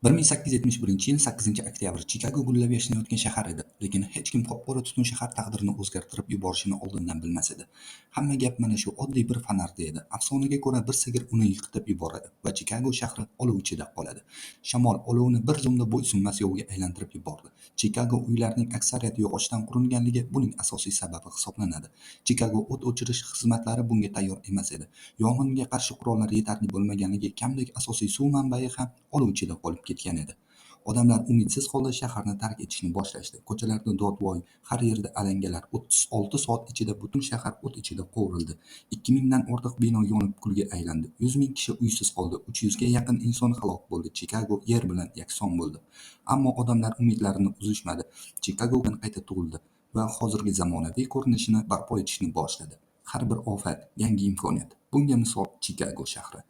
1871-yil 8-oktyabr Chikago gullab yashnayotgan shahar edi, lekin hech kim qop-qora tutun shahar taqdirini o'zgartirib yuborishini oldindan bilmas edi. Hamma gap mana shu oddiy bir fonarda edi. Afsonaga ko'ra, bir sigir uni yiqitib yuboradi va Chikago shahri olov ichida qoladi. Shamol olovni bir zumda bo'ysunmas yovga aylantirib yubordi. Chikago uylarining aksariyati yog'ochdan qurilganligi buning asosiy sababi hisoblanadi. Chikago o't o'chirish xizmatlari bunga tayyor emas edi. Yong'inga qarshi qurollar yetarli bo'lmaganligi, kamdek asosiy suv manbai ham olov ichida qolib ketgan edi. Odamlar umidsiz holda shaharni tark etishni boshlashdi. Ko'chalarda dodvoy, har yerda alangalar. 36 soat ichida butun shahar o't ichida qovurildi. 2000 dan ortiq bino yonib kulga aylandi. 100 ming kishi uysiz qoldi. 300 ga yaqin inson halok bo'ldi. Chikago yer bilan yakson bo'ldi. Ammo odamlar umidlarini uzishmadi. Chikago qayta tug'ildi va hozirgi zamonaviy ko'rinishini barpo etishni boshladi. Har bir ofat yangi imkoniyat. Bunga misol Chikago shahri.